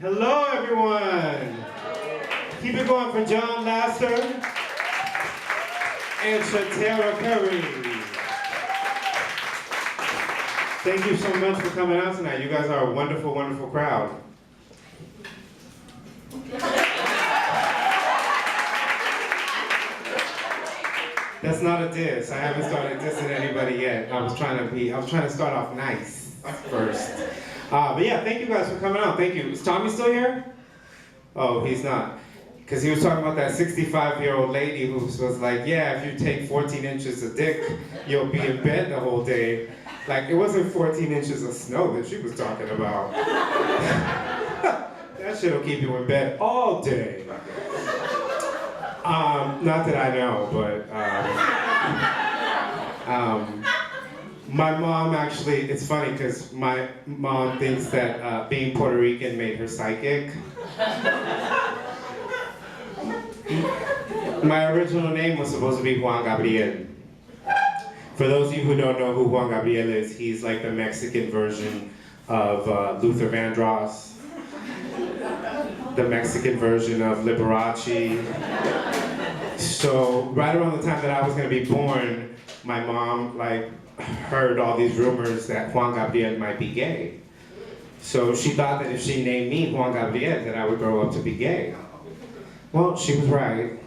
Hello, everyone. Keep it going for John Lasser and Shatera Curry. Thank you so much for coming out tonight. You guys are a wonderful, wonderful crowd. That's not a diss. I haven't started dissing anybody yet. I was trying to start off nice first. But yeah, thank you guys for coming out. Thank you. Is Tommy still here? Oh, he's not. Because he was talking about that 65-year-old lady who was like, yeah, if you take 14 inches of dick, you'll be in bed the whole day. Like, it wasn't 14 inches of snow that she was talking about. That shit'll keep you in bed all day. Not that I know, but my mom actually, it's funny because my mom thinks that being Puerto Rican made her psychic. My original name was supposed to be Juan Gabriel. For those of you who don't know who Juan Gabriel is, he's like the Mexican version of Luther Vandross, the Mexican version of Liberace. So right around the time that I was gonna be born, my mom heard all these rumors that Juan Gabriel might be gay. So she thought that if she named me Juan Gabriel, that I would grow up to be gay. Well, she was right.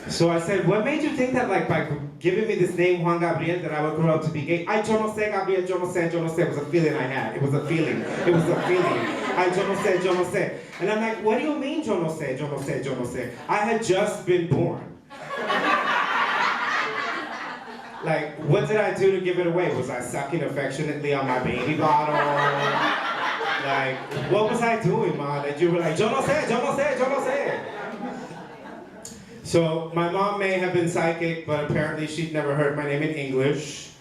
So I said, what made you think that by giving me this name Juan Gabriel that I would grow up to be gay? Ay, yo no sé, Gabriel, yo no sé, yo no sé. It was a feeling I had. It was a feeling. It was a feeling. Ay, yo no sé, yo no sé. And I'm like, what do you mean yo no sé, yo no sé, yo no sé? I had just been born. Like, what did I do to give it away? Was I sucking affectionately on my baby bottle? Like, what was I doing, Mom? That you were like, yo no sé, yo no sé, yo no sé. So my mom may have been psychic, but apparently she'd never heard my name in English,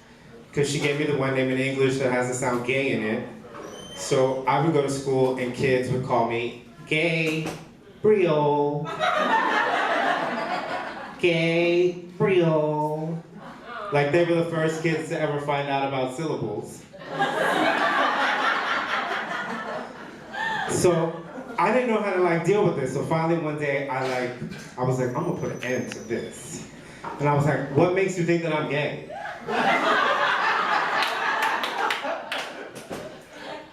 because she gave me the one name in English that has the sound gay in it. So I would go to school and kids would call me Gabriel. Gabriel. Like they were the first kids to ever find out about syllables. So I didn't know how to deal with this. So finally one day I was like, I'm gonna put an end to this. And I was like, what makes you think that I'm gay?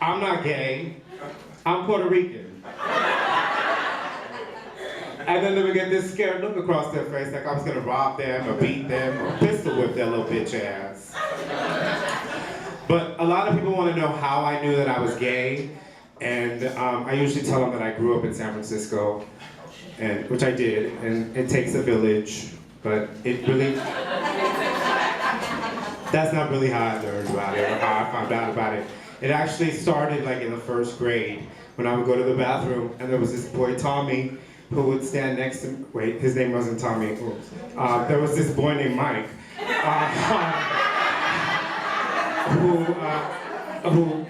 I'm not gay. I'm Puerto Rican. And then they would get this scared look across their face like I was gonna rob them or beat them or pistol whip their little bitch ass. But a lot of people want to know how I knew that I was gay. And I usually tell them that I grew up in San Francisco, which I did, and it takes a village, but it really, that's not really how I learned about it or how I found out about it. It actually started in the first grade when I would go to the bathroom and there was this boy, Tommy, who would stand next to me. Wait, his name wasn't Tommy. There was this boy named Mike, who,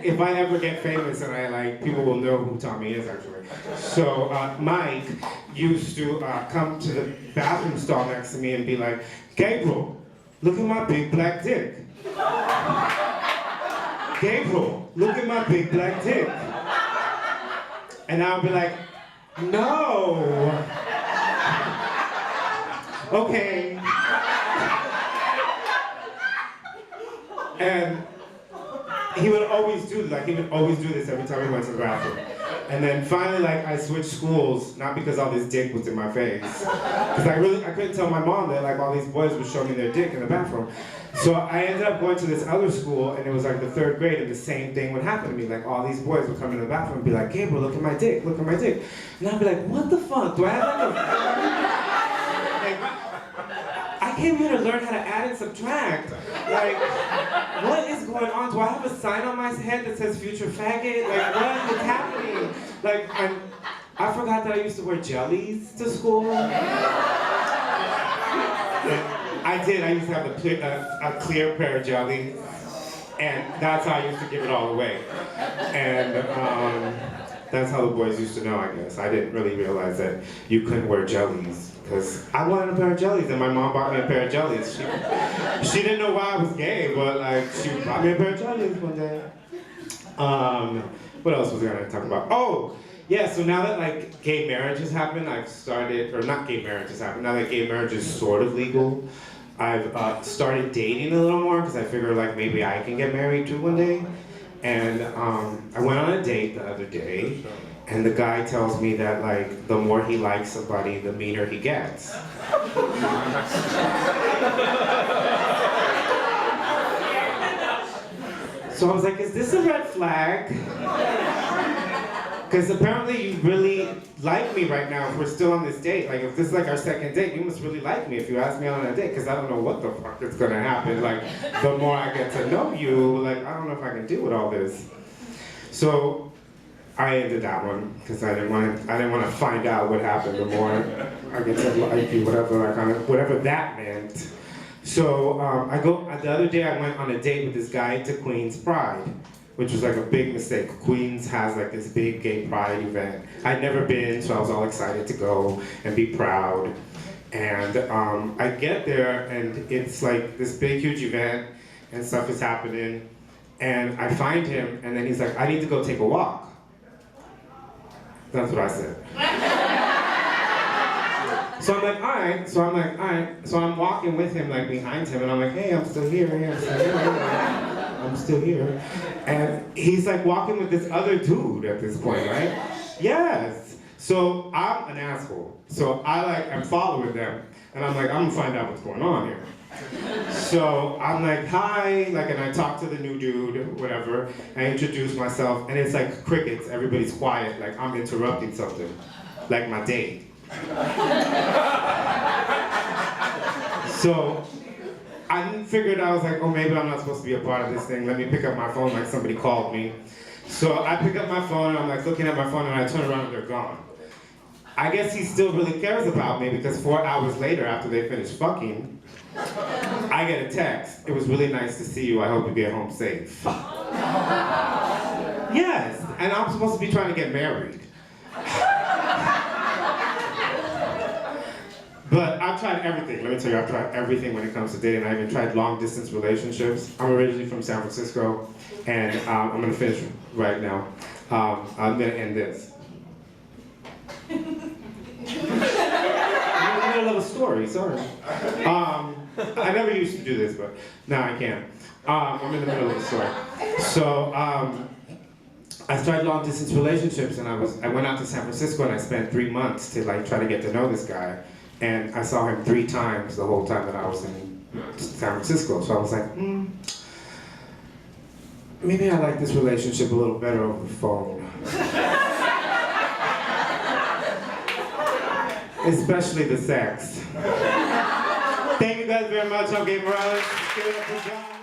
if I ever get famous and people will know who Tommy is actually. So Mike used to come to the bathroom stall next to me and be like, Gabriel, look at my big black dick. Gabriel, look at my big black dick. And I would be like, no. Okay. And he would always do this every time he went to the bathroom. And then finally I switched schools, not because all this dick was in my face. Because I couldn't tell my mom that all these boys would show me their dick in the bathroom. So I ended up going to this other school and it was the 3rd grade and the same thing would happen to me. All these boys would come in the bathroom and be like, Gabriel, look at my dick, look at my dick. And I'd be like, what the fuck? Do I have I came here to learn how to add and subtract. What is going on? Do I have a sign on my head that says future faggot? What is happening? I forgot that I used to wear jellies to school. I did. I used to have a clear pair of jellies, and that's how I used to give it all away. And that's how the boys used to know, I guess. I didn't really realize that you couldn't wear jellies, because I wanted a pair of jellies, and my mom bought me a pair of jellies. She didn't know why I was gay, but she bought me a pair of jellies one day. What else was I gonna talk about? Oh, yeah, so now that like gay marriage has happened, I've started, or not gay marriage has happened, now that gay marriage is sort of legal, I've started dating a little more because I figure like maybe I can get married too one day. And I went on a date the other day, and the guy tells me that like the more he likes somebody, the meaner he gets. So I was like, is this a red flag? Because apparently you really like me right now if we're still on this date. Like if this is like our second date, you must really like me if you ask me on a date, because I don't know what the fuck is gonna happen. Like the more I get to know you, like I don't know if I can deal with all this. So I ended that one because I didn't want to find out what happened the more I get to like you, whatever that meant. So the other day I went on a date with this guy to Queen's Pride, which was like a big mistake. Queens has like this big gay pride event. I'd never been, so I was all excited to go and be proud. And I get there and it's like this big huge event and stuff is happening. And I find him and then he's like, I need to go take a walk. That's what I said. So I'm like, all right. So I'm walking with him like behind him and I'm like, hey, I'm still here, I'm still here. And he's like walking with this other dude at this point, right? Yes. So I'm an asshole. So I'm following them. And I'm like, I'm gonna find out what's going on here. So I'm like, hi, like, and I talk to the new dude, whatever. I introduce myself, and it's like crickets. Everybody's quiet, like I'm interrupting something, like my date. So I figured, I was like, oh, maybe I'm not supposed to be a part of this thing. Let me pick up my phone, like somebody called me. So I pick up my phone, and I'm like looking at my phone, and I turn around and they're gone. I guess he still really cares about me because 4 hours later, after they finish fucking, I get a text. It was really nice to see you. I hope you get home safe. Yes, and I'm supposed to be trying to get married. But I've tried everything. Let me tell you, I've tried everything when it comes to dating. I even tried long distance relationships. I'm originally from San Francisco, and I'm gonna finish right now. I'm gonna end this. I'm in the middle of a story, sorry. I never used to do this, but now I can. I'm in the middle of a story. So I started long distance relationships, and I went out to San Francisco, and I spent 3 months to like try to get to know this guy. And I saw him 3 times the whole time that I was in San Francisco. So I was like, maybe I like this relationship a little better over the phone. Especially the sex. Thank you guys very much. I'm Gabe Morales. Give it up for John.